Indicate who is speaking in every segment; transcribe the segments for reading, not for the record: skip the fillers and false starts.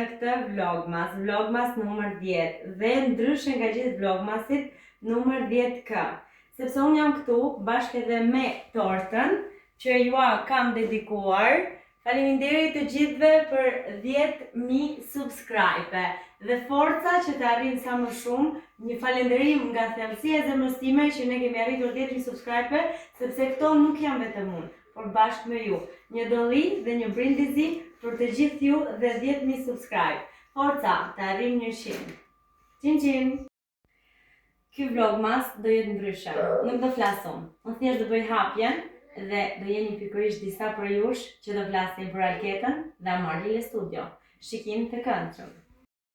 Speaker 1: në këtë vlogmas numër 10 dhe ndryshe nga gjithë vlogmasit numër 10K. Sepse unë jam këtu bashkë edhe me tortën që jua kam dedikuar. Faleminderit të gjithëve për 10.000 subscribe dhe forca që të arrijmë sa më shumë. Një falënderim nga thellësia e zemrës time që ne kemi arritur 10.000 subscribe, sepse këto nuk jam vetëm unë, por bashkë me ju. Një dolli dhe një brindisi për të gjithë ju dhe 10.000 subscribe. Forca, të arrijmë 100. Qin qin! Ky vlogmas do jetë ndryshe. Nuk do flas unë. Unë thjesht do bëj hapjen dhe do jeni pikërisht disa për jush që do flasin për Alketën dhe Amarili Studio. Shikim të këndshëm.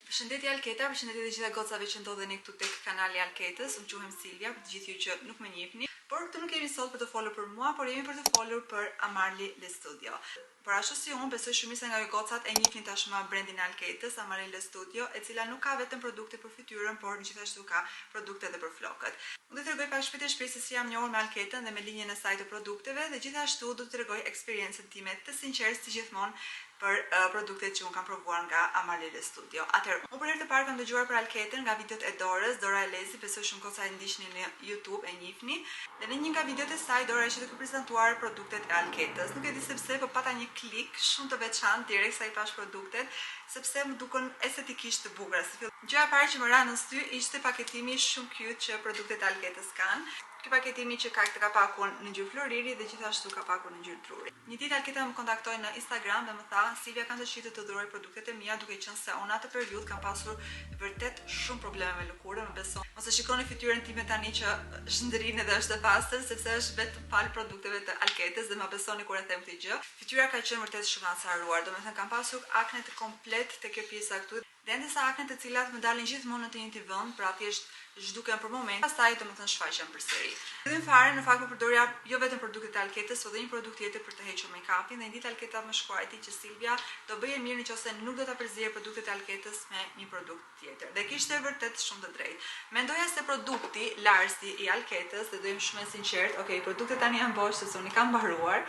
Speaker 2: Përshëndetje Alketa, përshëndetje të gjitha gocave që ndodheni këtu tek kanali Alketës. Unë quhem Silvia, për të gjithë ju që nuk më njihni. Por këtu nuk jemi sot për të folur për mua, por jemi për të folur për Amarili Studio. Por ashtu si unë, besoj shumica nga ju gocat e njihni tashmë brandin e Alketës, Amarili Studio, e cila nuk ka vetëm produkte për fytyrën, por gjithashtu ka produkte edhe për flokët. Unë do t'ju tregoj pak shpejt se si jam njohur me Alketën dhe me linjën e saj të produkteve dhe gjithashtu do t'ju tregoj eksperiencën time të sinqertë si gjithmonë për produktet që unë kam provuar nga Amarili Studio. Atëherë, unë për herë të parë kam dëgjuar për Alketën nga videot e Dorës, Dora Elezi, besoj shumë goca e ndiqni në YouTube, e njihni. Dhe në një nga videot e saj, Dora ishte duke prezantuar produktet e Alketës. Nuk e di sepse, por pata një klik shumë të veçantë direkt sa i pash produktet, sepse më dukon estetikisht të bukura. Gjëja e parë që më ra në sy ishte paketimi shumë cute që produktet e Alketës kanë. Ky paketimi që ka këtë kapakun në ngjyrë floriri dhe gjithashtu kapakun në ngjyrë truri. Një ditë Alketa më kontaktoi në Instagram dhe më tha: "Silvia, kam dëshirë të dhuroj produktet e mia, duke qenë se unë atë periudhë kam pasur vërtet shumë probleme me lëkurë, më beson. Mos e shikoni fytyrën time tani që është ndrinë dhe është e pastër, sepse është vetëm fal produkteve të Alketës dhe më besoni kur e them këtë gjë. Fytyra ka qenë vërtet shumë acaruar, domethënë kam pasur akne të komplet te kjo pjesa këtu. Dhe ndërsa akne të cilat më dalin gjithmonë në të njëjtin vend, pra thjesht zhduken për moment, pastaj domethënë shfaqen përsëri. Fillim fare në fakt më përdorja jo vetëm produktet e Alketës, por edhe një produkt tjetër për të hequr make-upin dhe një ditë Alketa më shkruajti që Silvia do bëje mirë nëse nuk do ta përziej produktet e Alketës me një produkt tjetër. Dhe kishte vërtet shumë të drejtë. Mendoja se produkti Larsi i Alketës, dhe do jem shumë e sinqert, okay, produktet tani janë bosh sepse unë i kam mbaruar,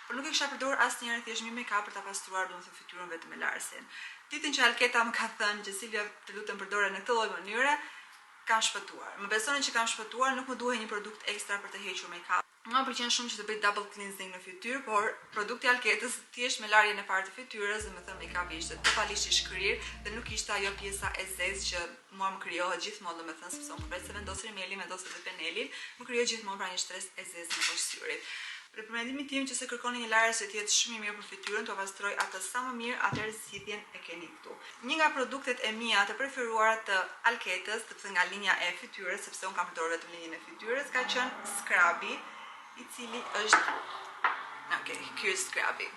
Speaker 2: por nuk e kisha përdorur asnjëherë thjesht me make-up për ta pastruar domethënë fytyrën vetëm me Larsin. Ditën që Alketa më ka thënë që Silvia të lutem përdore në këtë lloj mënyre, kam shpëtuar. Më besoni që kam shpëtuar, nuk më duhej një produkt ekstra për të hequr make-up. Mua më pëlqen shumë që të bëj double cleansing në fytyrë, por produkti Alketës thjesht me larjen e parë të fytyrës, domethënë make-upi ishte totalisht i shkrir dhe nuk ishte ajo pjesa e zezë që mua më krijohet gjithmonë, domethënë sepse unë përveç se vendos rimeli, vendos edhe penelin, më krijohet gjithmonë pra një stres e zezë në poshtë syrit. Për përmendimin tim që se kërkoni një larje që të jetë shumë i mirë për fytyrën, t'u pastroj atë sa më mirë, atëherë zgjidhjen e keni këtu. Një nga produktet e mia të preferuara të Alketës, sepse nga linja e fytyrës, sepse unë kam përdorur vetëm linjën e fytyrës, ka qenë scrubi, i cili është ky është scrubi.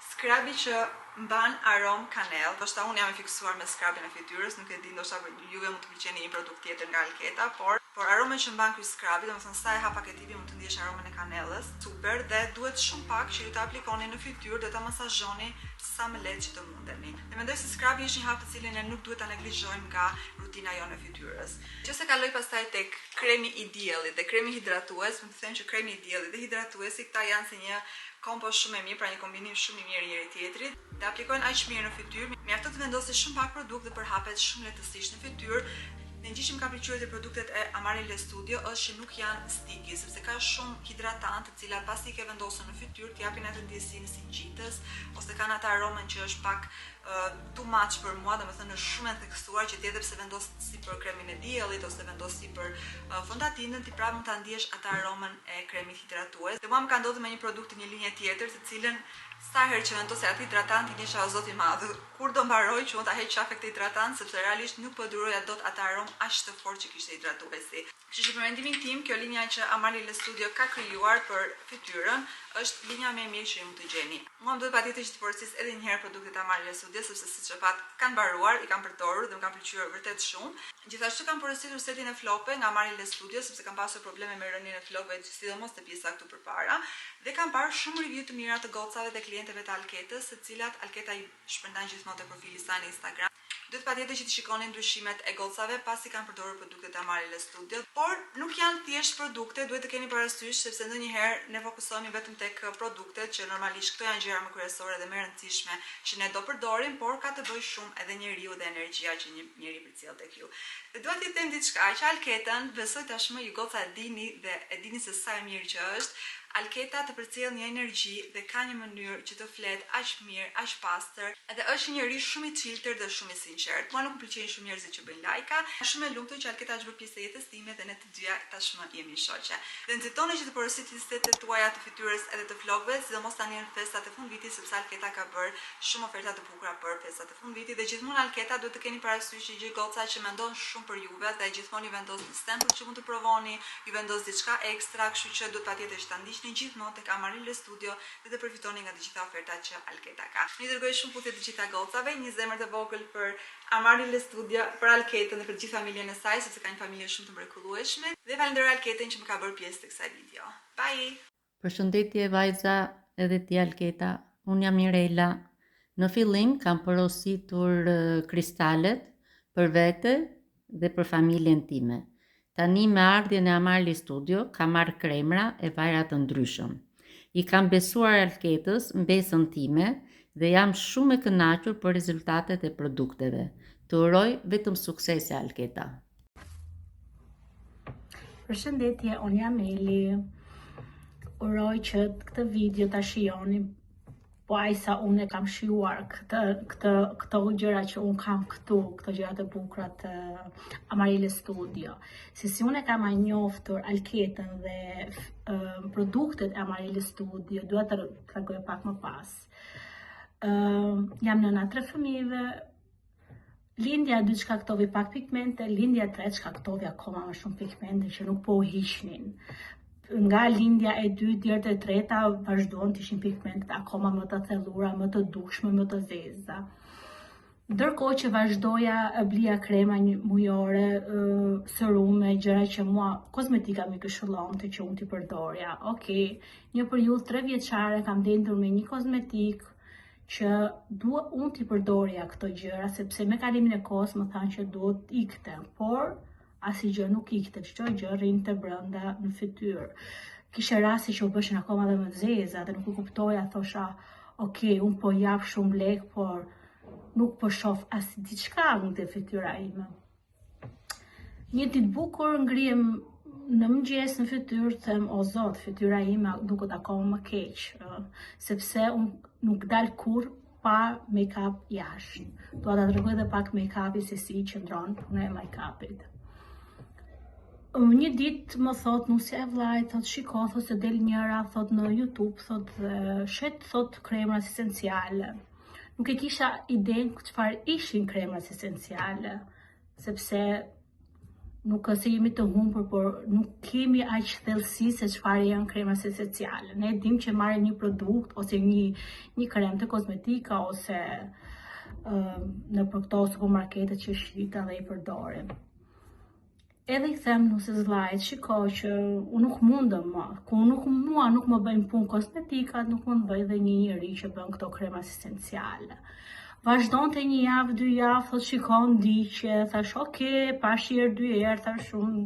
Speaker 2: Scrubi që mban aromë kanell. Ndoshta unë jam e fiksuar me scrubin e fytyrës, nuk e di, ndoshta juve mund të pëlqeni një produkt tjetër nga Alketa, por aromën që mban ky scrubi, domethënë sa e hap paketimin mund të ndihesh aromën e kanellës, super, dhe duhet shumë pak që ju ta aplikoni në fytyrë dhe ta masazhoni sa më lehtë që të mundeni. Dhe mendoj se scrubi është një hap të cilin ne nuk duhet ta neglizhojmë nga rutina jonë e fytyrës. Nëse kaloj pastaj tek kremi i diellit dhe kremi hidratues, më të them që kremi i diellit dhe hidratuesi këta janë si një kombo shumë e mirë, pra një kombinim shumë i mirë njëri tjetrit, dhe aplikojnë aq mirë në fytyrë. Mjafton të vendosni shumë pak produkt dhe përhapet shumë lehtësisht në fytyrë. Në gjë që më ka pëlqyer te produktet e Amarili Studio është që nuk janë sticky, sepse ka shumë hidratantë të cilat pasi i ke vendosur në fytyrë të japin atë ndjesinë si ngjitës, ose kanë atë aromën që është pak too much për mua, domethënë është shumë e theksuar që edhe pse vendos si për kremin e diellit ose vendos si për fondatinën, ti prapë mund ta ndihesh atë aromën e kremit hidratues. Dhe mua më ka ndodhur me një produkt të një linje tjetër, të cilën sa herë që vendosja atë hidratant i nisha o zoti i madh. Kur do mbaroj që unë ta heq qafë këtë hidratant, sepse realisht nuk po duroja dot atë aromë aq të fortë që kishte hidratuesi. Kështu që për mendimin tim, kjo linja që Amarili Studio ka krijuar për fytyrën është linja më e mirë që ju mund të gjeni. Mua më duhet patjetër që të përcjell edhe një herë produktet e Amarili Studio, sepse siç e pat kanë mbaruar, i kam përdorur dhe më kanë pëlqyer vërtet shumë. Gjithashtu kam porositur setin e flokëve nga Amarili Studio, sepse kam pasur probleme me rënien e flokëve, sidomos te pjesa këtu përpara, dhe kam parë shumë review të mira të gocave dhe klientëve të Alketës, të cilat Alketa i shpërndan gjithmonë te profili saj në Instagram. Duhet patjetër që të shikoni ndryshimet e gocave pasi kanë përdorur produktet e Amarili Studio. Por nuk janë thjesht produkte, duhet të keni parasysh sepse ndonjëherë ne fokusohemi vetëm tek produktet që normalisht këto janë gjëra më kryesore dhe më rëndësishme që ne do përdorim, por ka të bëjë shumë edhe njeriu dhe energjia që një njeri përcjell tek ju. Dhe dua t'ju them diçka që Alketën besoj tashmë ju goca e dini dhe e dini se sa e mirë që është. Alketa të përcjell një energji dhe ka një mënyrë që të flet aq mirë, aq pastër, edhe është një njerëz shumë i çiltër dhe shumë i sinqert. Mua nuk më pëlqejnë shumë njerëzit që bëjnë lajka. Shumë e lumtur që Alketa është bërë pjesë e jetës time dhe ne të dyja tashmë jemi shoqe. Dhe nxitoni që të porositni setet tuaja të fytyrës edhe të flokëve, sidomos tani në festat e fundvitit, sepse Alketa ka bërë shumë oferta të bukura për festat e fundvitit dhe gjithmonë Alketa duhet të keni parasysh që gjë goca që mendon shumë për juve dhe gjithmonë ju vendos një stempel që mund të provoni, ju vendos diçka ekstra, kështu që duhet patjetër që ta ndiqni gjithmonë tek Amarile Studio dhe të përfitoni nga të gjitha ofertat që Alketa ka. Një dërgoj shumë putje të gjitha gocave, një zemër të vogël për Amarile Studio, për Alketën dhe për gjithë familjen e saj, sepse ka një familje shumë të mrekullueshme. Dhe falenderoj Alketën që më ka bërë pjesë të kësaj video. Bye.
Speaker 3: Përshëndetje vajza edhe ti Alketa, unë jam Mirela. Në fillim kam porositur kristalet për vete dhe për familjen time. Tani me ardhjen e Amarile Studio kam marrë kremra e vajra të ndryshëm. I kam besuar Alketës mbesën time dhe jam shumë e kënaqur për rezultatet e produkteve. Të uroj vetëm suksese Alketa.
Speaker 4: Përshëndetje, unë jam Eli. Uroj që këtë video ta shijoni, po aq sa unë e kam shijuar këto gjëra që unë kam këtu, këto gjëra të bukura të Amarile Studio. Si unë e kam njoftur Alketën dhe produktet e Amarile Studio, dua të tregoj pak më pas. Jam nëna 3 fëmijëve. Lindja e dytë shkaktovi pak pigmente, lindja e tretë shkaktovi akoma më shumë pigmente që nuk po u hiqnin. Nga lindja e dytë deri te treta vazhduan të ishin pigmentet akoma më të thellura, më të dukshme, më të zeza. Ndërkohë që vazhdoja blija krema mujore, serume, gjëra që mua kozmetika më këshillonte që unë t'i përdorja. Okej, një periudhë 3 vjeçare kam dendur me një kozmetik që dua unë t'i përdorja këto gjëra, sepse me kalimin e kohës më thanë që duhet ikte, por asnjë gjë nuk ikte, çdo gjë rrinte brenda në fytyrë. Kishe raste që u bëshin akoma dhe më zeza dhe nuk u kuptoja, thosha, okej, unë po jap shumë lek, por nuk po shoh as diçka në fytyra ime. Një ditë bukur ngrihem në mëngjes në fytyrë, them, o zot, fytyra ime duket akoma më keq, sepse unë nuk dal kurrë pa make-up jashtë. Dua ta tregoj edhe pak make-upi se si qëndron puna e make-upit. Një ditë më thot nusja e vllajt, thot shiko, thot se del njëra, thot në YouTube, thot shet, thot kremrat esenciale. Nuk e kisha idenë çfarë ishin kremrat esenciale, sepse nuk se jemi të humbur, por nuk kemi aq thellësi se çfarë janë kremrat esenciale. Ne dim që marrim një produkt ose një krem të kozmetika ose në këto supermarketet që shiten dhe i përdorim. Edhe i them nusës vllajt, shiko që unë nuk mundem më, mua nuk më bëjnë punë kozmetikat, nuk më bëj dhe një njeri që bën këto krema esenciale. Vazhdonte 1 javë, 2 javë, thot shikon ndiqje, thash okay, pash 2 herë, thash unë.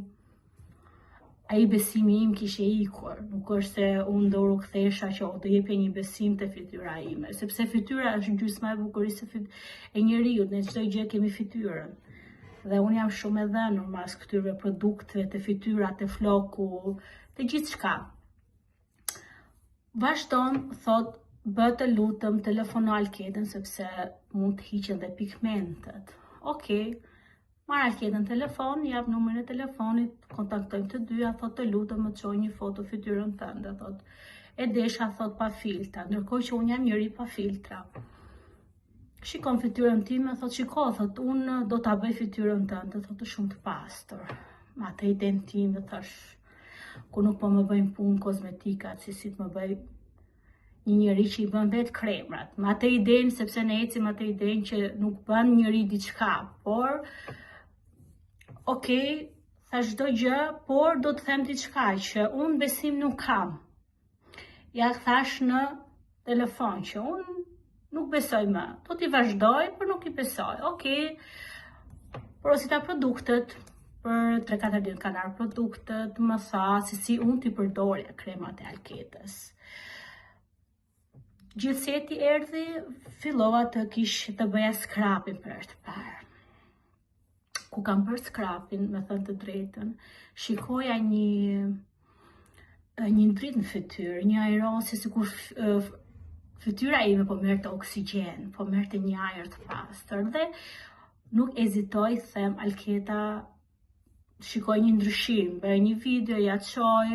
Speaker 4: Ai besimi im kishe ikur, nuk është se unë do u kthesha që do jepja një besim te fytyra ime, sepse fytyra është gjysma e bukurisë e njeriu, ne çdo gjë kemi fytyrën. Dhe unë jam shumë e dhenur mas këtyre produkteve, të fytyra, të floku, të gjithë shka. Vazhdon, thot, bëtë lutëm, telefono Alketën, sepse mund të hiqen dhe pigmentet. Okej, marr Alketën telefon, jap numrin e telefonit, kontaktojmë të dyja, thot të lutëm më të çoj një foto fytyrën tënde, thot. E desha, thot, pa filtra, ndërkohë që unë jam njëri pa filtra. Shikon fytyrën time, thot shiko, thot unë do ta bëj fytyrën tënde, thot shumë të pastër. Me atë idenë time, thash, ku nuk po më bëjnë punë kozmetikat, si të më bëj një njeri që i bën vetë kremrat. Me atë idenë, sepse ne ecim atë idenë që nuk bën njëri diçka, por okej, thash çdo gjë, por do të them diçka që unë besim nuk kam. Ja thash në telefon që unë nuk besoj më, do t'i vazhdoj, por nuk i besoj. Okej, porosita produktet për 3-4 ditë kanë ardhur produktet, më tha se si unë t'i përdorja kremat e Alketës. Gjithseti erdhi, fillova të bëja scrapin për herë të parë. Ku kam bërë scrapin, me thënë të drejtën, shikoja një ndrit në fytyrë, një ajron se sikur fytyra ime po merrte oksigjen, po merrte një ajër të pastër dhe nuk ezitoj them Alketa, shikoj një ndryshim, bëj një video, ja çoj,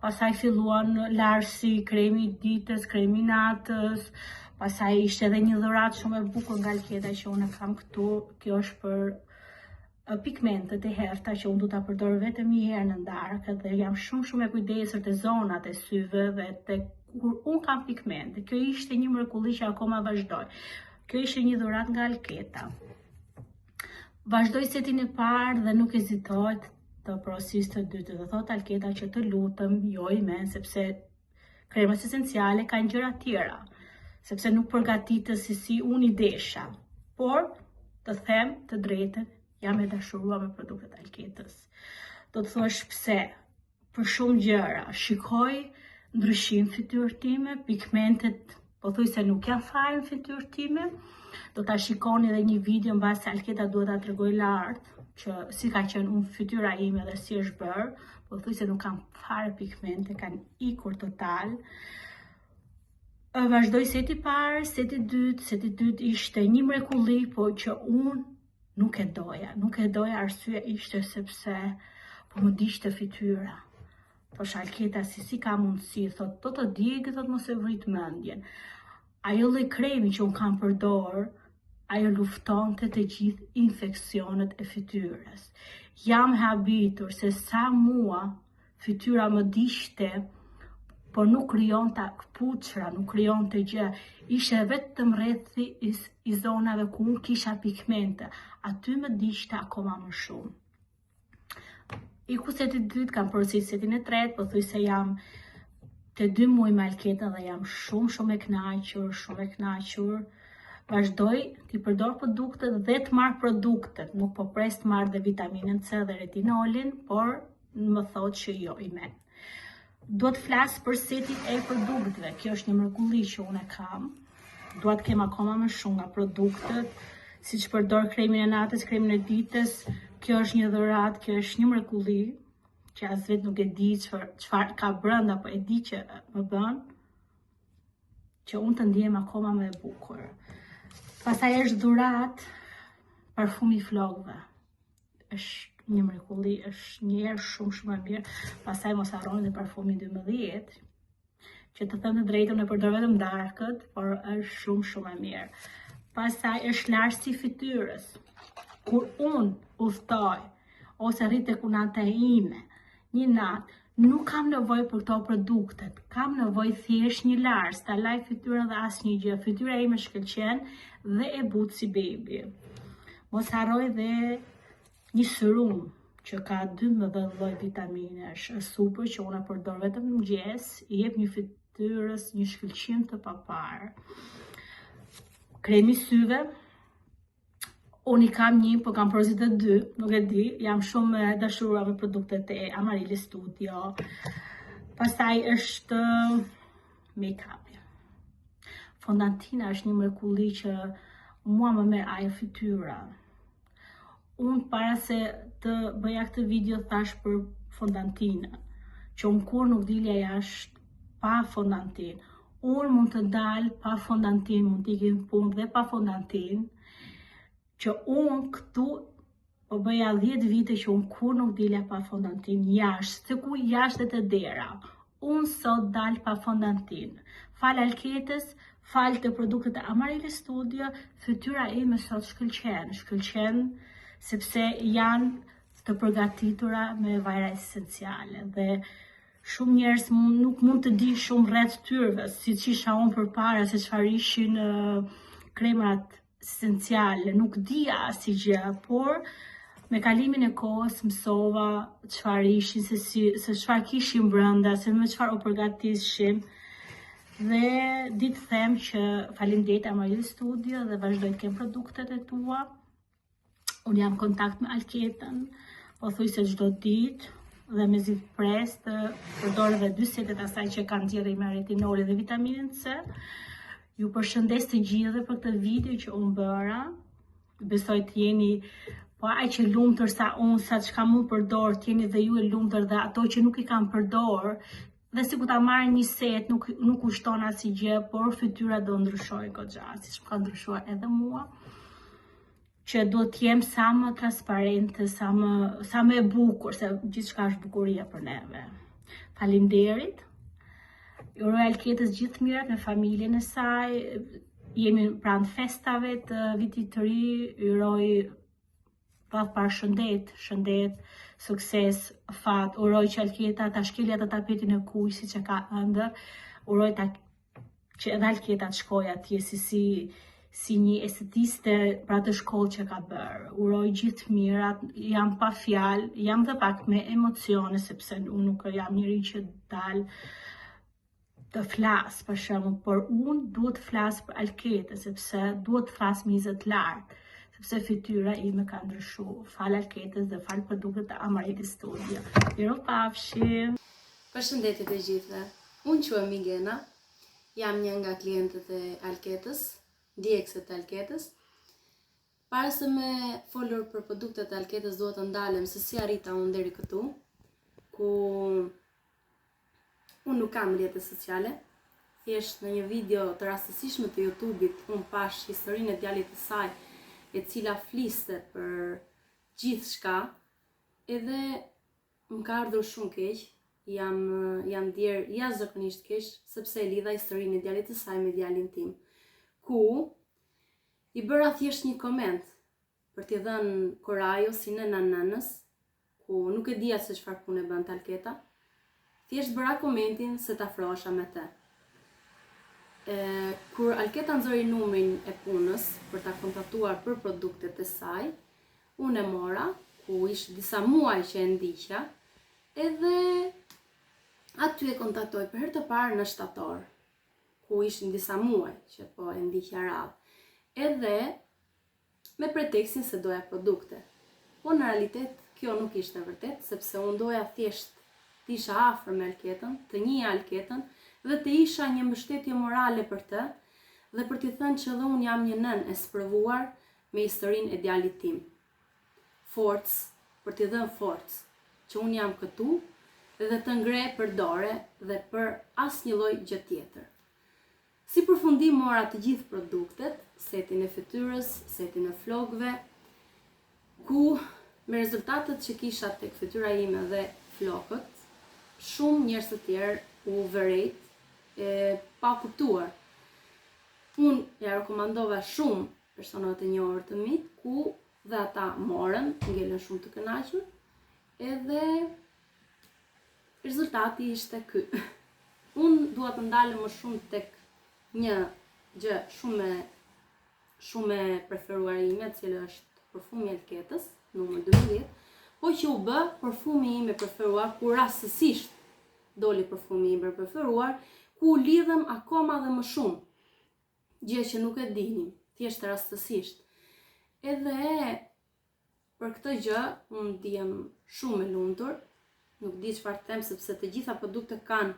Speaker 4: pastaj filluan larsi, kremi i ditës, kremi i natës, pastaj ishte edhe një dhuratë shumë e bukur nga Alketa që unë kam këtu, kjo është për pigmentet e herta që unë du ta përdor vetëm një herë në darkë dhe jam shumë e kujdesur te zonat e syve dhe te kur unë kam pigmente. Kjo ishte një mrekulli që akoma vazhdoj. Kjo ishte një dhuratë nga Alketa. Vazhdoj setin e parë dhe nuk ezitoj të porosis të dytë. Dhe thot Alketa që të lutëm, jo i men, sepse kremat esenciale kanë gjëra tjera, sepse nuk përgatitës si unë i desha. Por, të them të drejtën, jam e dashuruar me produktet Alketës. Do të thuash pse, për shumë gjëra, shikoj ndryshim fytyrë time, pigmentet po thuj se nuk janë fare në fytyrë time. Do ta shikoni edhe një video mbasi Alketa duhet ta tregoj lart që si ka qenë unë fytyra ime dhe si është bërë, po thuj se nuk kam fare pigmente, kanë ikur total. Vazhdoj seti parë, seti dytë ishte një mrekulli, po që unë nuk e doja, arsye ishte sepse po më dishte fytyra. Thosh Alketa si ka mundësi, thot, do të djegë, thot mos e vrit mendjen. Ajo lloj kremi që unë kam përdor, ajo luftonte të gjithë infeksionet e fytyrës. Jam habitur se sa mua fytyra më dishte, por nuk krijon të këpuçra, nuk krijon të gjë, ishte vetëm rrethi i zonave ku unë kisha pigmente, aty më dishte akoma më shumë. Iku seti dytë, kam porosit setin e tretë, po thuj se jam të 2 muaj me Alketa dhe jam shumë e kënaqur. Vazhdoj t'i përdor produktet dhe të marr produktet, nuk po pres të marr dhe vitaminën C dhe retinolin, por më thot që jo i men. Do të flas për setin e produkteve. Kjo është një mrekulli që unë e kam. Dua të kem akoma më shumë nga produktet, siç përdor kremin e natës, kremin e ditës. Kjo është një dhuratë, kjo është një mrekulli që as vetë nuk e di çfarë ka brenda, po e di që më bën që unë të ndihem akoma më e bukur. Pastaj është dhuratë parfumi i flokëve. Është një mrekulli, është një herë shumë e mirë. Pastaj mos harroni dhe parfumi 12, që të them të drejtën e përdor vetëm darkët, por është shumë e mirë. Pastaj është larsi i fytyrës. Kur unë udhtoj ose rrit tek unata ime një natë, nuk kam nevojë për këto produktet. Kam nevojë thjesht një lars, ta laj fytyrën dhe asnjë gjë. Fytyra ime shkëlqen dhe e butë si baby. Mos harroj dhe një serum që ka 12 lloj vitaminash, është super që unë e përdor vetëm në mëngjes, i jep një fytyrës një shkëlqim të paparë. Kremi syve, unë i kam një, po kam porosit të 2, nuk e di, jam shumë e dashuruar me produktet e Amarili Studio. Pastaj është make-up. Fondantina është një mrekulli që mua më merr ajo fytyra. Unë para se të bëja këtë video thash për fondantinë, që unë kur nuk dilja jashtë pa fondantinë. Unë mund të dal pa fondantinë, mund t'i ikim punë dhe pa fondantinë, që unë këtu po bëja 10 vite që unë kur nuk dilja pa fondantinë jashtë, se ku jashtë dhe të dera. Unë sot dal pa fondantinë. Fal Alketës, fal të produktet e Amarili Studio, fytyra ime sot shkëlqen sepse janë të përgatitura me vajra esenciale dhe shumë njerëz nuk mund të di shumë rreth tyres, siç isha unë përpara se çfarë ishin kremat esenciale, nuk dija asgjë, por me kalimin e kohës mësova çfarë ishin, se çfarë kishin brenda, se me çfarë u përgatishin. Dhe ditë them që faleminderit Amarili Studio dhe vazhdoj të kem produktet e tua. Unë jam në kontakt me Alketën, po thuj se çdo ditë dhe me zi pres të përdor edhe 2 setet asaj që kanë nxjerrë me retinoli dhe vitaminën C. Ju përshëndes të gjithë për këtë video që unë bëra. Besoj të jeni po aq që lumtur sa unë, sa çka mu përdor, të jeni dhe ju e lumtur dhe ato që nuk i kanë përdor. Dhe si ku ta marrë një set, nuk kushton asnjë gjë, por fytyra do ndryshojë goxha, siç ka ndryshuar edhe mua. Që duhet të jem sa më transparente, sa më e bukur, se gjithçka është bukuria për neve. Faleminderit. Uroj Alketës gjithë mirat me familjen e saj. Jemi pranë festave të vitit të ri. Uroj shëndet, sukses, fat. Uroj që Alketa ta shkelja atë tapetin e kuq siç e ka ëndër. Uroj që edhe Alketa të shkojë atje si një estetiste për atë shkollë që ka bërë. Uroj gjithë mirat, jam pa fjalë, jam dhe pak me emocione, sepse unë nuk jam njëri që dal të flas, për shembull, por unë duhet të flas për Alketën, sepse duhet të flas me njerëz të lartë, sepse fytyra ime ka ndryshuar. Fal Alketës dhe fal produktet e Amarelli Studio. Miropafshim.
Speaker 5: Përshëndetje të gjithëve. Unë quhem Migena, jam një nga klientët e Alketës, ndjekëse të Alketës. Para se me folur për produktet e Alketës, duhet të ndalem se si arrita unë deri këtu, ku unë nuk kam rrjete sociale. Thjesht në një video të rastësishme të YouTube-it, unë pash historinë e djalit të saj, e cila fliste për gjithçka, edhe më ka ardhur shumë keq. Jam ndier jashtëzakonisht keq, sepse e lidha historinë e djalit të saj me djalin tim, ku i bëra thjesht një koment për t'i dhënë kurajo si nëna nënës, ku nuk e dija se çfarë pune bën Alketa. Thjesht bëra komentin se t'afrohesha me të. Kur Alketa nxori numrin e punës për ta kontaktuar për produktet e saj, unë e mora, ku ishte disa muaj që e ndiqja, edhe aty e kontaktoj për herë të parë në shtator, ku ishin disa muaj që po e ndiqja radhë. Edhe me pretekstin se doja produkte. Po në realitet kjo nuk ishte vërtet, sepse unë doja thjesht të isha afër me Alketën, të njihja Alketën dhe të isha një mbështetje morale për të, dhe për t'i thënë që dhe unë jam një nën e sprovuar me historinë e djalit tim. Forcë, për t'i dhënë forcë, që unë jam këtu dhe të ngre për dore dhe për asnjë lloj gjë tjetër. Si përfundim mora të gjithë produktet, setin e fytyrës, setin e flokëve, ku me rezultatet që kisha tek fytyra ime dhe flokët, shumë njerëz të tjerë u vërejt pa kuptuar. Unë ja rekomandova shumë personat e njohur të mi, ku dhe ata morën, ngelen shumë të kënaqur, edhe rezultati ishte ky. Unë dua të ndalem më shumë tek një gjë shumë e preferuar ime, e cila është parfumi Alketës, numër 12, po që u bë parfumi im i preferuar, ku rastësisht doli parfumi im i preferuar, ku u lidhem akoma dhe më shumë. Gjë që nuk e dinim, thjesht rastësisht. Edhe për këtë gjë unë ndihem shumë e lumtur, nuk di çfarë të them, sepse të gjitha produktet kanë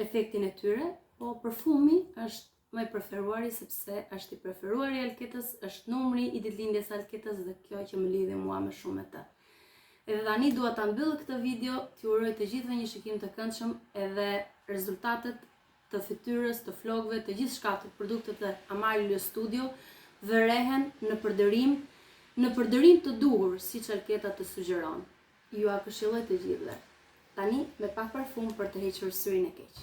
Speaker 5: efektin e tyre, po perfumi është më i preferuari, sepse është i preferuari i Alketës, është numri i ditëlindjes së Alketës dhe kjo që më lidhi mua më shumë me të. Edhe tani dua ta mbyll këtë video, t'ju uroj të gjithëve një shikim të këndshëm, edhe rezultatet të fytyrës, të flokëve, të gjithçka të produktet e Amarelli Studio vërehen në përdërim të duhur, siç Alketa të sugjeron. Ju a këshilloj të gjithëve. Tani me pak parfum për të hequr syrin e keq.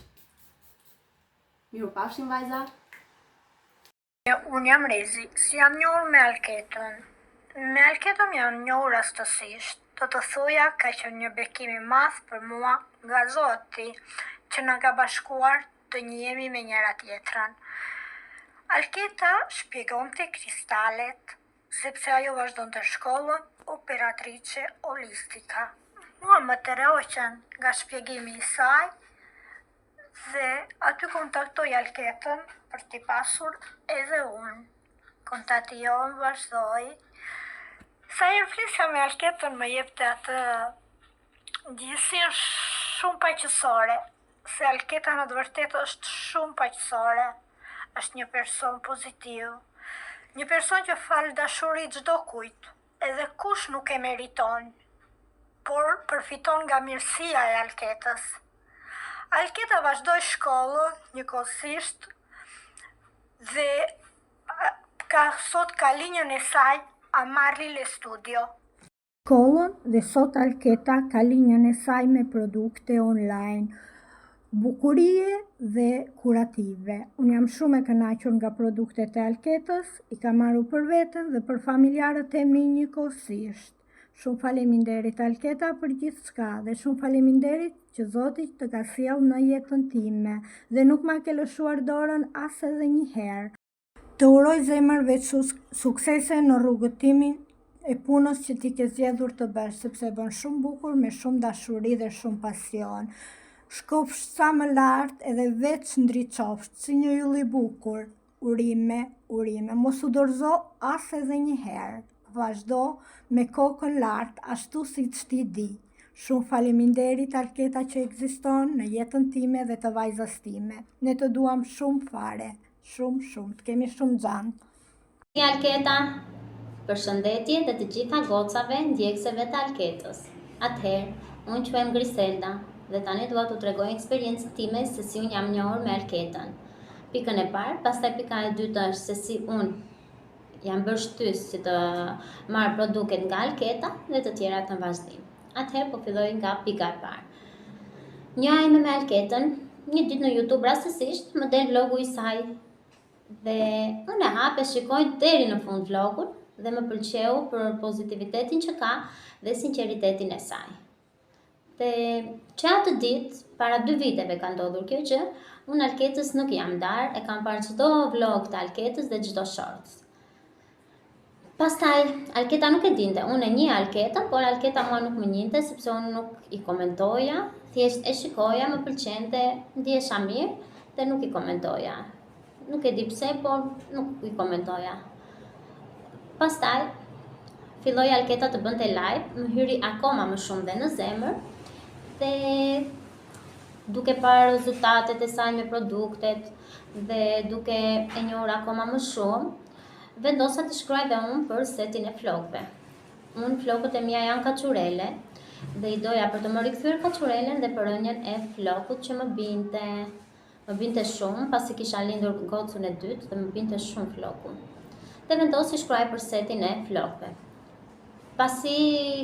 Speaker 5: Mirupafshim vajza.
Speaker 6: Unë jam Rezi, si jam njohur me Alketën. Me Alketën jam njohur rastësisht. Do të thoja ka qenë një bekim i madh për mua nga Zoti që na ka bashkuar të njihemi me njëra tjetrën. Alketa shpjegonte kristalet, sepse ajo vazhdonte shkollën operatrice holistika. Mua më tërheqën nga shpjegimi i saj dhe aty kontaktoj Alketën për t'i pasur edhe unë. kontati jonë vazhdoj. Sa herë flisja me Alketën më jepte atë ndjesinë shumë paqësore, se Alketa në të vërtetë është shumë paqësore, është një person pozitiv, një person që fal dashuri çdo kujt, edhe kush nuk e meriton, por përfiton nga mirësia e Alketës. Alketa vazhdoi shkollën njëkohësisht dhe ka sot ka linjën e saj Amarli Le Studio. Shkollën dhe sot Alketa ka linjën e saj me produkte online, bukurie dhe kurative. Unë jam shumë e kënaqur nga produktet e Alketës, i kam marrë për veten dhe për familjarët e mi njëkohësisht. Shumë faleminderit Alketa për gjithçka dhe shumë faleminderit që Zoti të ka sjellë në jetën time dhe nuk ma ke lëshuar dorën as edhe një herë. Të uroj zemër veç suksese në rrugëtimin e punës që ti ke zgjedhur të bësh, sepse bën shumë bukur me shumë dashuri dhe shumë pasion. Shkofsh sa më lart edhe veç ndriçofsh si një yll i bukur. Urime, urime, mos u dorëzo as edhe një herë. Vazhdo me kokën lart, ashtu siç ti di. Shumë faleminderit Alketa që ekziston në jetën time dhe të vajzës time. Ne të duam shumë fare, shumë, të kemi shumë xhan.
Speaker 7: Alketa, përshëndetje dhe të gjitha gocave ndjekseve të Alketës. Atëherë, unë quhem Griselda dhe tani dua t'u tregoj eksperiencën time se si unë jam njohur me Alketën. Pikën e parë, pastaj pika e dytë është se si unë jam bërë shtys si të marrë produktet nga Alketa dhe të tjerat në vazhdim. Atëherë po filloj nga pika e parë. Njëra ime me Alketën, një ditë në YouTube rastësisht më del vlogu i saj dhe unë e hap e shikoj deri në fund vlogun dhe më pëlqeu për pozitivitetin që ka dhe sinqeritetin e saj. Dhe që atë ditë, para 2 viteve ka ndodhur kjo gjë, unë Alketës nuk jam ndarë, e kam parë çdo vlog të Alketës dhe çdo shorts. Pastaj, Alketa nuk e dinte, unë e njeh Alketën, por Alketa mua nuk më njinte, sepse unë nuk i komentoja, thjesht e shikoja, më pëlqente, ndihesha mirë dhe nuk i komentoja. Nuk e di pse, por nuk i komentoja. Pastaj, filloi Alketa të bënte live, më hyri akoma më shumë dhe në zemër, dhe duke parë rezultatet e saj me produktet dhe duke e njohur akoma më shumë, vendosa të shkruaj dhe unë për setin e flokëve. Unë flokët e mia janë kaçurele dhe i doja për të më rikthyer kaçurelen dhe për rënien e flokut që më binte shumë, pasi kisha lindur gocën e dytë dhe më binte shumë floku. Dhe vendosi shkruaj për setin e flokëve. Pasi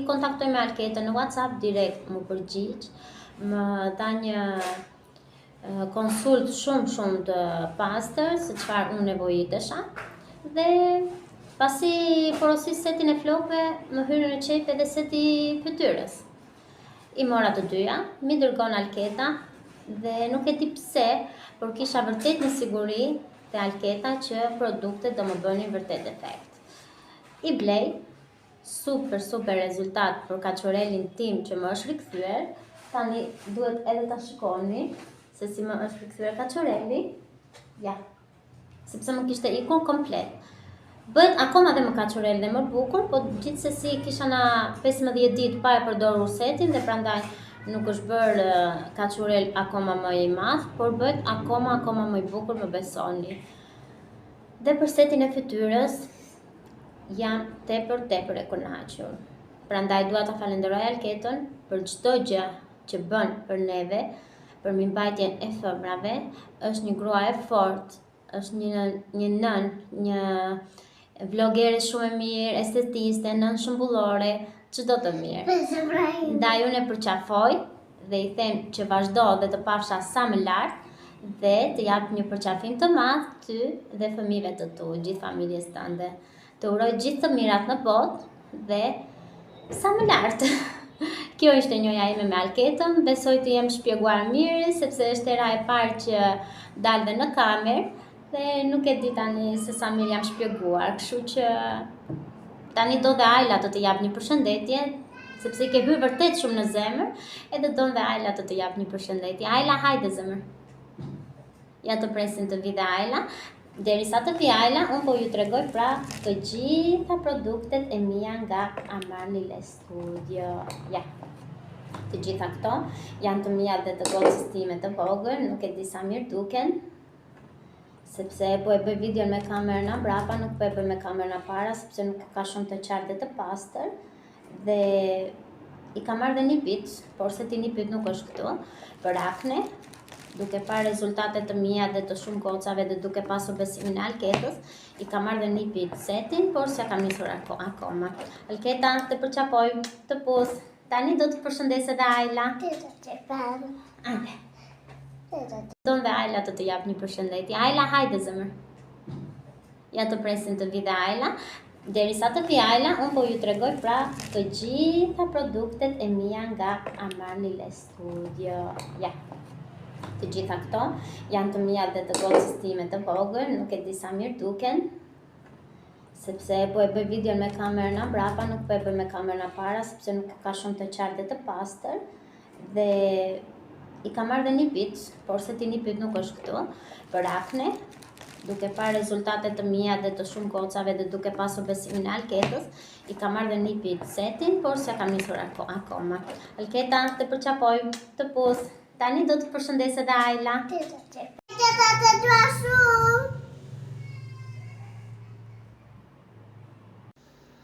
Speaker 7: kontaktoj me Alketën në WhatsApp direkt më përgjigj, më dha një konsult shumë të pastër se çfarë unë nevojitesha. Dhe pasi porosis setin e flokëve, më hyri në qejf edhe seti fytyrës. I mora të dyja, mi dërgon Alketa dhe nuk e di pse, por kisha vërtet në siguri te Alketa që produktet do më bënin vërtet efekt. I blej, super rezultat për kaçurelin tim që më është rikthyer. Tani duhet edhe ta shikoni se si më është rikthyer kaçureli. Ja. Sepse më kishte ikur komplet. Bëhet akoma dhe më kaçurel dhe më bukur, po gjithsesi kisha na 15 ditë pa e përdorur setin dhe prandaj nuk është bërë kaçurel akoma më i madh, por bëhet akoma më i bukur, më besoni. Dhe për setin e fytyrës jam tepër e kënaqur. Prandaj dua ta falenderoj Alketën për çdo gjë që bën për neve, për mirëmbajtjen e femrave. Është një grua e fortë, është një nën, një vlogere shumë e mirë, estetiste, nën shëmbullore, çdo të mirë. Ndaj unë e përqafoj dhe i them që vazhdo dhe të pafsha sa më lart dhe të jap një përqafim të madh ty dhe fëmijëve të tu, gjithë familjes tënde. Të uroj gjithë të mirat në botë dhe sa më lart. Kjo ishte njoja ime me Alketën, besoj të jem shpjeguar mirë, sepse është era e parë që dal dhe në kamerë, dhe nuk e di tani se sa mirë jam shpjeguar, kështu që tani do dhe Ajla të jap një përshëndetje, sepse i ke hyrë vërtet shumë në zemër, edhe do dhe Ajla të jap një përshëndetje. Ajla, hajde zemër. Ja të presin të vide Ajla. Derisa të vi Ajla, unë po ju tregoj pra të gjitha produktet e mia nga Amarli Le Studio. Ja. Të gjitha këto janë të mia dhe të gocës time të vogël, nuk e di sa mirë duken, sepse po e bëj videon me kamerën mbrapa, nuk po e bëj me kamerën para, sepse nuk ka shumë të qartë dhe të pastër. Dhe i kam marrë dhe një pit, por se ti një pit nuk është këtu, për akne, duke parë rezultatet të mia dhe të shumë gocave dhe duke pasur besimin e Alketës, i kam marrë dhe një pit setin, por se kam nisur akoma. Alketa, të përqapoj, të pus. Tani do të përshëndes edhe Ajla. Ajde. Don dhe Ajla të jap një përshëndetje. Ajla, hajde zemër. Ja të presin të vi dhe Ajla. Derisa të vi Ajla, unë po ju tregoj pra të gjitha produktet e mia nga Amarli Le Studio. Ja. Të gjitha këto janë të mia dhe të gocës time të vogël, nuk e di sa mirë duken, sepse po e bëj videon me kamerën mbrapa, nuk po e bëj me kamerën para, sepse nuk ka shumë të qartë dhe të pastër. Dhe i kam marrë dhe një pit, por se ti një pit nuk është këtu, për akne, duke parë rezultatet të mia dhe të shumë gocave dhe duke pasur besimin e Alketës, i kam marrë dhe një pit setin, por se kam nisur akoma. Alketa, të përqapoj, të pus. Tani do të përshëndes edhe Ajla.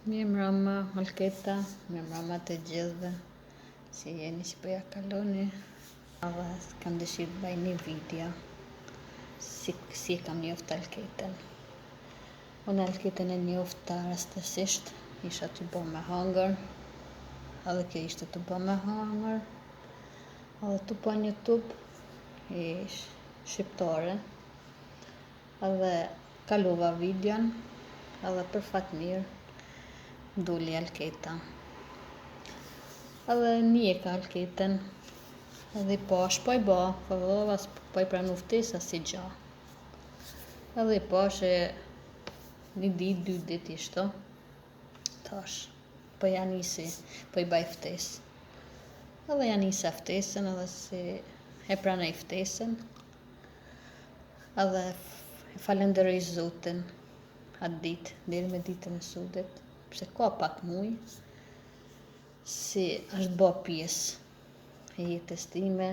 Speaker 3: Mirëmbrëma Alketa, mirëmbrëma të gjithëve. Si jeni, si po ja kaloni? Kam dëshirë të bëj një video si kam njoftë Alketën. Unë Alketën e njoftë rastësisht, isha të bo me hangër, edhe kjo ishte të bo me hangër, edhe të po një YouTube i shqiptare, edhe kaluva videon, edhe për fat mirë duli Alketa. Edhe njeka Alketën, edhe i pash, po i ba, po i pranu ftesa si gja. Edhe i pash e një dit, 2 dit ishto, tash, po ja nisi, po i baj ftesë. Edhe ja nisa ftesën, edhe si e pranoj ftesën, edhe falenderoj Zotin atë ditë, deri me ditën e sudit, pse ka pak muj, si është bë pjesë e jetës time,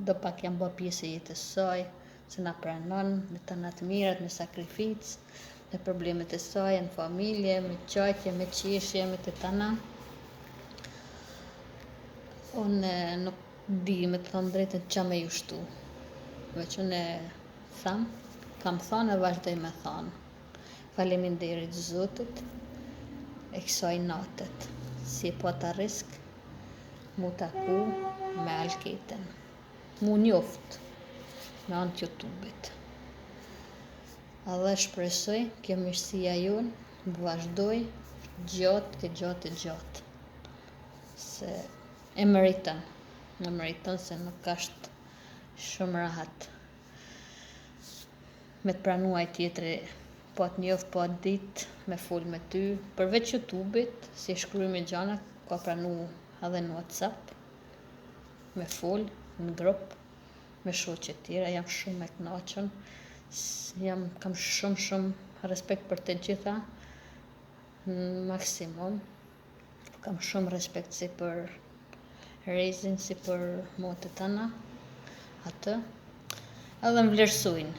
Speaker 3: do pak jam bë pjesë e jetës saj, se na pranon me të natë mirat, me sakrificë, me problemet e saj, në familje, me qajtje, me qeshje, me të tana. Unë nuk di me të thonë drejtën qa me ju shtu, veç unë kam thonë e vazhdoj me thonë. Faleminderit Zotit e kësaj natët, si e po ta risk mu taku me Alketën, mu njoft me anë YouTube-it. Edhe shpresoj kjo mirësia jonë vazhdoj gjatë, se e meriton se nuk është shumë rahat me të pranuaj tjetëri, po të njoft, po të dit, me fol me ty, përveç YouTube-it, si shkruaj me gjana, ka pranu edhe në WhatsApp, me fol, në grup, me shoqet tjera, jam shumë e kënaqur, kam shumë respekt për të gjitha, në maksimum, kam shumë respekt si për Rezin, si për motët tëna, atë, edhe më vlerësojnë,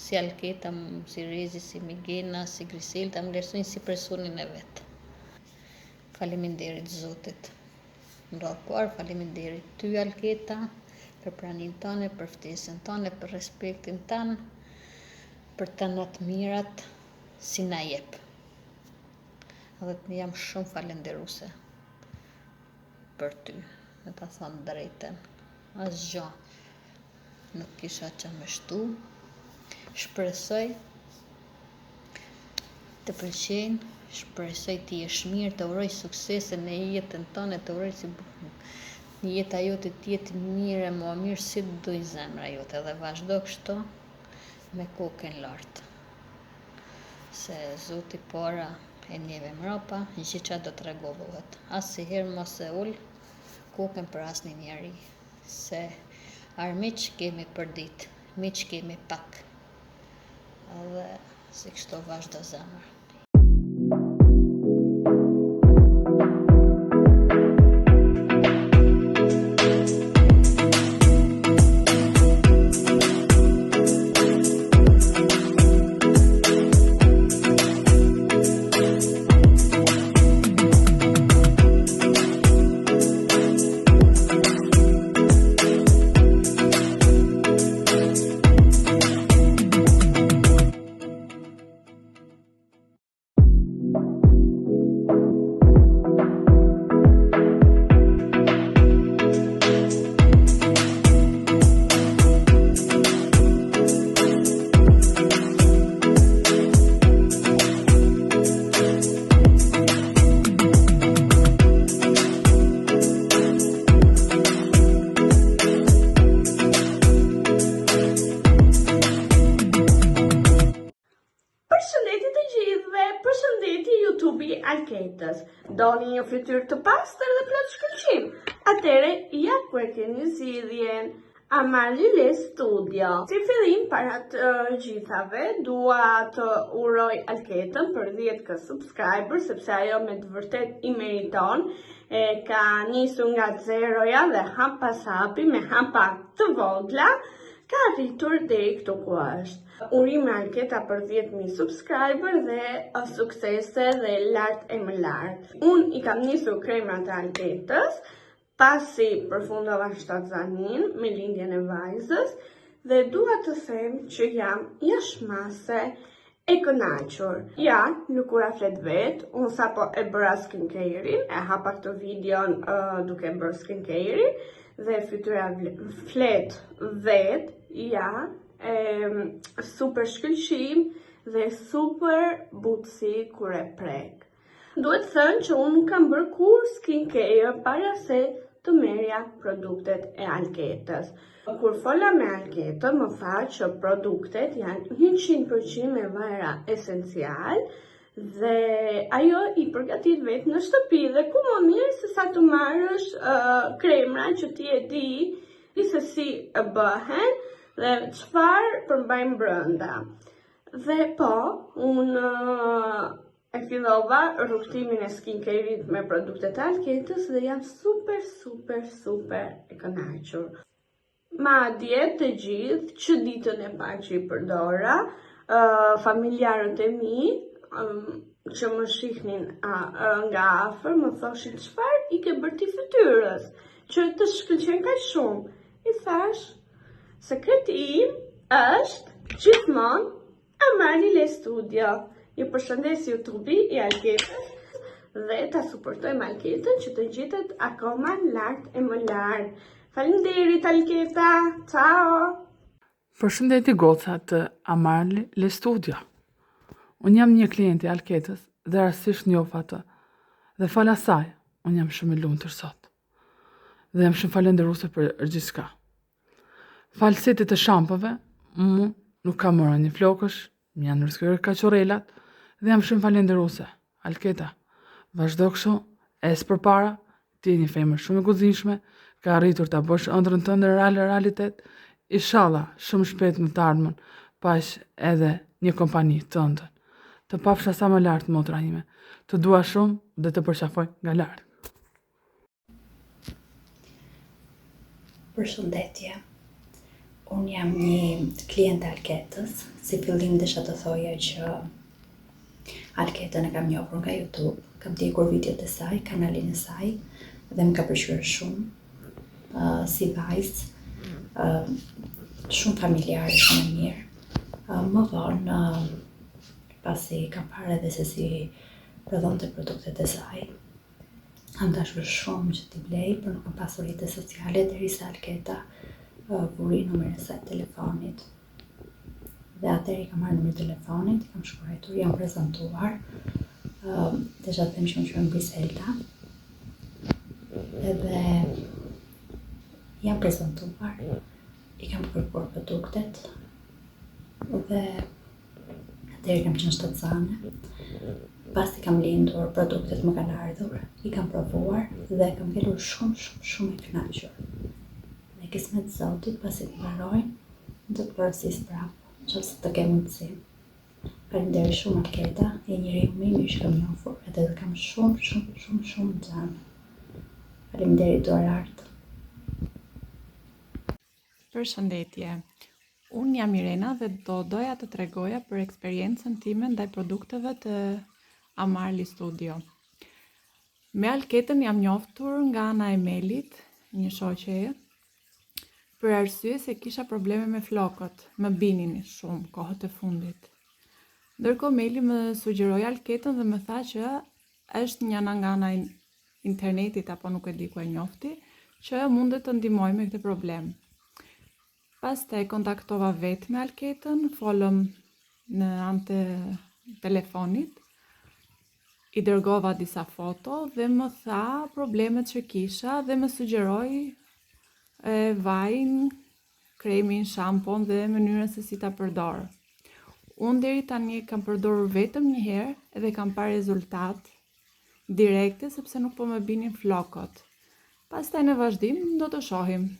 Speaker 3: si Alketa, si Rezi, si Migena, si Griselda, më vlerësojnë si personin e vetë. Faleminderit Zotit. Në radhë parë, faleminderit ty Alketa, për pranin tëne, për ftesën tëne, për respektin tënë, për të natë mirat, si na jep. Edhe të jam shumë falenderuse për ty, me ta thonë drejten, asgjë nuk kisha që me shtu, shpresoj të pëlqejnë, shpresoj të jesh mirë, të uroj suksese në jetën tonë, të uroj si një jeta jote të jetë mirë, më mirë si doj zemra jote, dhe vazhdo kështu me kokën lartë, se Zoti para e njeve mrapa, gjithë që do të regullohet. Asnjëherë mos e ul kokën për asnjë njeri, se armiq kemi për ditë, miq kemi pak.
Speaker 8: edhe si kështu vazhdo zemër.
Speaker 4: Përshëndetje të gjithëve, përshëndetje YouTube-i Alketës. Doni një fytyrë të pastër dhe plot shkëlqim? Atëre, ja ku e keni zgjidhjen. Amarli Le Studio. Si fillim para të gjithave, dua të uroj Alketën për 10.000 subscriber, sepse ajo me të vërtet i meriton. Ka nisur nga zeroja dhe hap pas hapi me hapa të vogla, ka arritur deri këtu ku është. Urime Alketa për 10.000 subscriber dhe suksese dhe lart e më lart. Unë i kam nisur kremat e Alketës, pasi përfundova shtatzanin me lindjen e vajzës dhe dua të them që jam jashtëmase e kënaqur. Ja, nuk ura flet vet, unë sapo e bëra skincare-in, e hapa këtë videon duke bërë skincare-in dhe fytyra flet vet, ja, super shkëlqim dhe super butësi kur e prek. Duhet thënë që unë nuk kam bërë kur skincare para se të merja produktet e Alketës. Kur fola me Alketën, më tha që produktet janë 100% me vajra esencial dhe ajo i përgatit vetë në shtëpi dhe ku më mirë se sa të marrësh kremra që ti e di se si bëhen dhe çfarë përmbajnë brenda. Dhe po, unë e fillova rrugtimin e skincare-it me produktet e Alketës dhe jam super e kënaqur. Madje të gjithë që ditën e parë që i përdora, familjarët e mi që më shihnin nga afër më thoshin çfarë i ke bërë ti fytyrës, që të shkëlqen kaq shumë. I thash, sekreti im është gjithmonë Amarli Le Studio. Ju përshëndes YouTube-i i Alketës dhe ta suportojmë Alketën që të gjitet akoma lart e më lart. Faleminderit Alketa, ciao!
Speaker 9: Përshëndetje goca të Amarli Le Studio. Unë jam një klient i Alketës dhe rastësisht njoh atë. Dhe fal asaj, unë jam shumë e lumtur sot. Dhe jam shumë falënderuese për gjithçka. Fal setit të shampove, unë nuk kam marrë një flokësh, më janë rrezikë kaçorrelat dhe jam shumë falënderuese. Alketa, vazhdo kështu, es përpara, ti je një femër shumë e guximshme, ka arritur ta bësh ëndrrën tënde realitet. Inshallah, shumë shpejt në të ardhmen, pash edhe një kompani tënde. Të pafsha sa më lart motra ime. Të dua shumë dhe të përqafoj nga lart.
Speaker 10: Përshëndetje. Unë jam një klient e Alketës. Si fillim desha të thoja që Alketën e kam njohur nga YouTube. Kam ndjekur videot e saj, kanalin e saj dhe më ka pëlqyer shumë. Si vajzë, shumë familjare, shumë e mirë. Më vonë, pasi kam parë edhe se si prodhonte produktet e saj, kam dashur shumë që t'i blej, për nuk kam pasur rrjete sociale derisa Alketa vuri numrin e saj telefonit. Dhe atëherë i kam marrë numrin e telefonit, i kam shkruar, jam prezantuar. Desha të them që unë quhem Griselda. Edhe jam prezantuar, i kam kërkuar produktet dhe atëherë kam qenë shtatzane. Pasi kam lindur, produktet më kanë ardhur, i kam provuar dhe kam ngelur shumë e kënaqur. Dhe kismet Zotit, pasi të mbarojnë, do të porosis prapë, nëse të ke mundësi. Faleminderit shumë Alketa, je njëri më i mirë që kam njohur, edhe të kam shumë në zemër. Faleminderit duar art.
Speaker 11: Përshëndetje. Unë jam Irena dhe doja të tregoja për eksperiencën time ndaj produkteve të Amarli Studio. Me Alketën jam njoftur nga ana e Melit, një shoqe, për arsye se kisha probleme me flokët, më binin shumë kohët e fundit. Ndërkohë Meli më sugjeroi Alketën dhe më tha që është një nga ana internetit apo nuk e di ku e njofti, që mundet të ndihmoj me këtë problem. Pastaj kontaktova vetë me Alketën, folëm në anë të telefonit, i dërgova disa foto dhe më tha problemet që kisha dhe më sugjeroi vajin, kremin, shampon dhe mënyrën se si ta përdor. Unë deri tani kam përdorur vetëm një herë edhe kam parë rezultat direkte sepse nuk po më binin flokët. Pastaj në vazhdim do të shohim.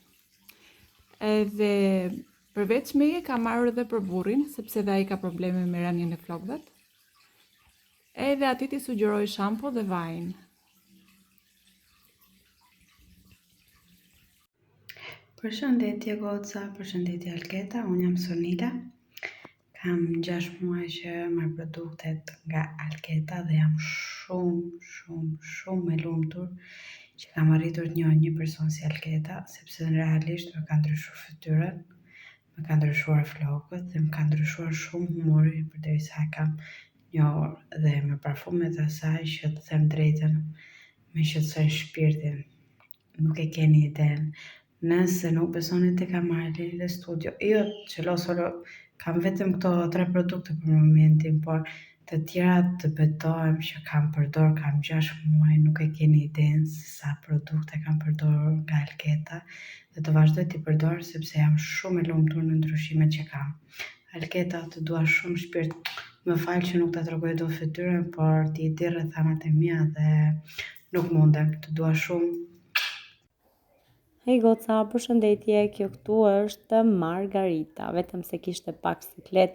Speaker 11: Edhe përveç meje kam marrë edhe për burrin, sepse dhe ai ka probleme me rënien e flokëve. Edhe ati t'i sugjeroj shampo dhe vajin.
Speaker 12: Përshëndetje goca, përshëndetje Alketa, unë jam Sonila. Kam 6 muaj që marr produktet nga Alketa dhe jam shumë e lumtur që kam arritur të njoh një person si Alketa, sepse realisht më ka ndryshuar fytyrën, më ka ndryshuar flokët dhe më ka ndryshuar shumë humori përderisa e kam njohur dhe me parfumet e saj që të them drejtën me shqetësojnë shpirtin. Nuk e keni iden. Nëse nuk besoni tek Amarli Studio, jo solo kam vetëm këto 3 produkte për momentin, por të tjera të betohem që kam përdor, kam 6 muaj, nuk e keni iden se sa produkte kam përdorur nga Alketa dhe të vazhdoj t'i përdor sepse jam shumë e lumtur në ndryshimet që kam. Alketa, të dua shumë shpirt, më fal që nuk ta tregoj dot fytyrën, por ti di rrethanat e mia dhe nuk mundem, të dua shumë.
Speaker 1: Hej goca, përshëndetje, kjo këtu është Margarita, vetëm se kishte pak siklet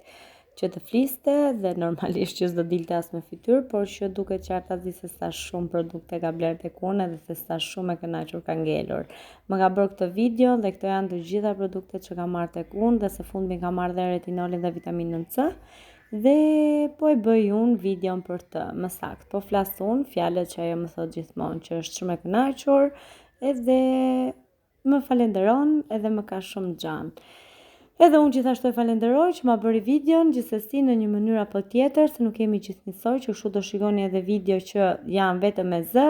Speaker 1: që të fliste dhe normalisht që s'do dilte as me fytyrë, por që duket qarta di se sa shumë produkte ka bler tek unë dhe se sa shumë e kënaqur ka ngelur. Më ka bërë këtë video dhe këto janë të gjitha produktet që ka marrë tek unë dhe së fundmi ka marrë dhe retinolin dhe vitaminën C. Dhe po e bëj unë videon për të, më sakt, po flas unë fjalët që ajo më thot gjithmonë që është shumë e kënaqur edhe më falenderon edhe më ka shumë xhan. Edhe unë gjithashtu e falenderoj që ma bëri videon, gjithsesi në një mënyrë apo tjetër, se nuk jemi gjithënjësoj, që kështu do shikoni edhe video që janë vetëm me zë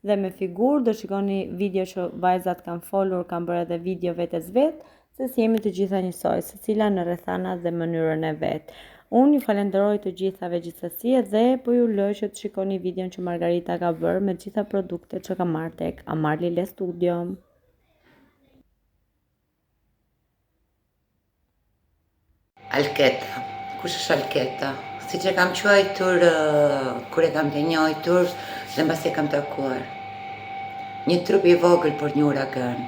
Speaker 1: dhe me figurë, do shikoni video që vajzat kanë folur, kanë bërë edhe video vetes vetë, se si jemi të gjitha njësoj, secila në rrethanat dhe mënyrën e vetë. Unë ju falenderoj të gjithave gjithsesi dhe po ju lë që të shikoni videon që Margarita ka bërë me gjitha produktet që ka marrë tek Amarli Studio.
Speaker 13: Alketa, kush është Alketa? Si që kam quajtur kur e kam të njojtur dhe mbas e kam takuar. Një trup i vogël për një uragan.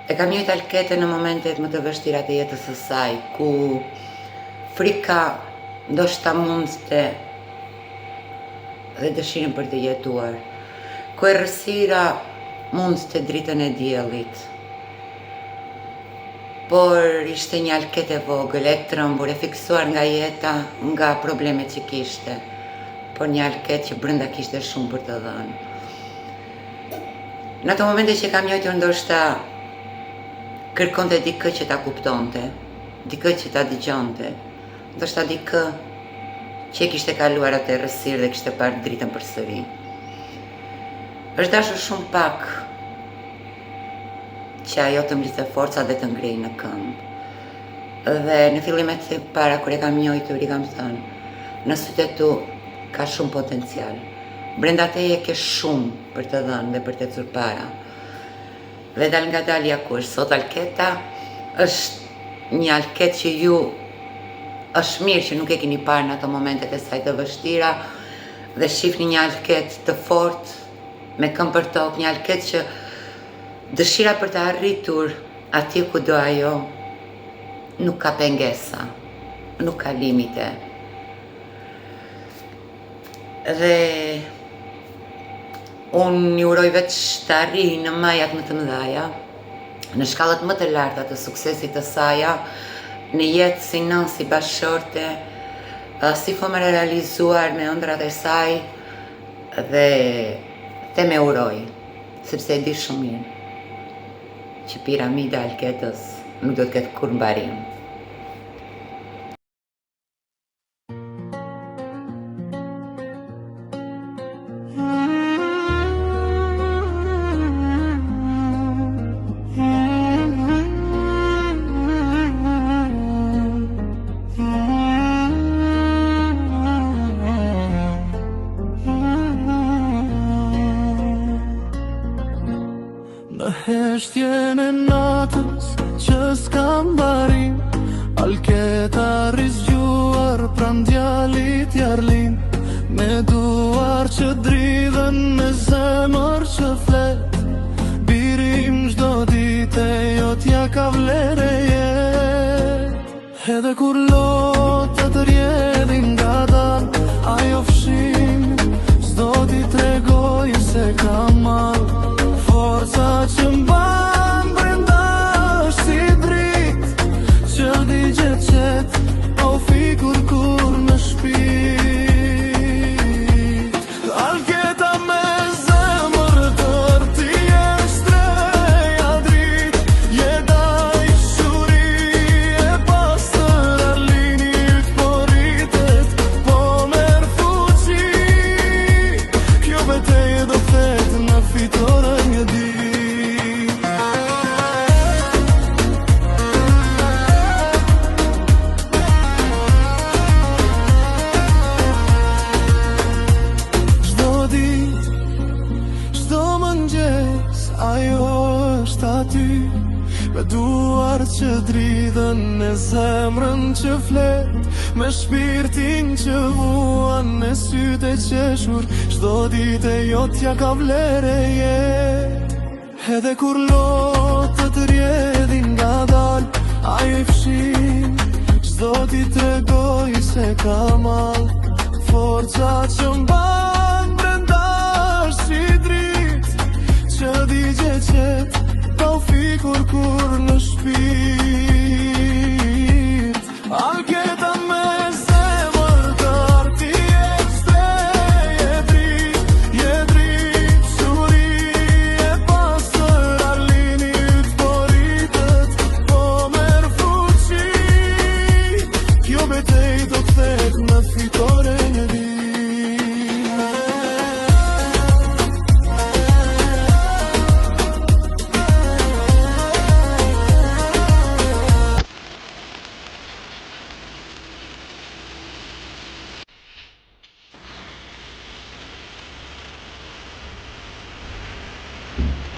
Speaker 13: E kam njojt Alketa në momentet më të vështira të jetës së saj, ku frika ndoshta mundste dhe dëshirën për të jetuar, ku errësira mundste dritën e diellit. Por ishte një Alket e vogël, e trembur, e fiksuar nga jeta, nga problemet që kishte, por një Alket që brenda kishte shumë për të dhënë. Në ato momente që kam njojtur ndoshta kërkonte dikë që ta kuptonte, dikë që ta dëgjonte, ndoshta dikë që e kishte kaluar atë errësirë dhe kishte parë dritën përsëri. Është dashur shumë pak që ajo të mblidhte forca dhe të ngrej në këmbë. Dhe në fillimet e para kur e kam njojtur, i kam thënë, në sytë e tu ka shumë potencial. Brenda teje ke shumë për të dhënë dhe për të ecur para. Dhe dal nga dalja ku është sot Alketa, është një Alket që ju është mirë që nuk e keni parë në ato momentet e saj të vështira dhe shihni një Alket të fortë, me këmbë për tokë, një Alket që dëshira për të arritur atje ku do ajo nuk ka pengesa, nuk ka limite. Dhe unë një uroj veç të arri në majat më të mëdhaja, në shkallët më të larta të suksesit të saja, në jetë si nën, si bashkëshorte, si fëmër e realizuar me ëndrat e saj, dhe te me uroj, sepse e di shumë mirë që piramida e Alketës nuk do të ketë kur mbarim.
Speaker 14: Në heshtjen e natës që s'kam barim, Alketa rizgjuar pran djalit Jarlin, me duar që dridhen me zemër që flet, birim çdo dite jo t'ja ka vlere jet. Edhe kur lotët rjedhin nga dal, ajo fshin s'do t'i tregoj se ka mal. Forca që mban brenda është si drit, që di qet, o fikur kur në shpit. Alketa me zemër tër, ti je shtreja drit, je daj shuri e pastër Arlini yt po rritet, po merr fuqi, kjo betejë do thet në fitore një ditë. Çdo ditë, çdo mëngjes, ajo është aty, me duar që dridhen, me zemrën që flet, me shpirtin që vuan, me sytë e qeshur, çdo ditë jo t'ja ka vlere jet. Edhe kur lotët rjedhin nga dal, ajo i fshin, çdo t'i tregoj se ka mal. Forca që mban brenda është si drit, që di qet, pa u fikur kur në shpi.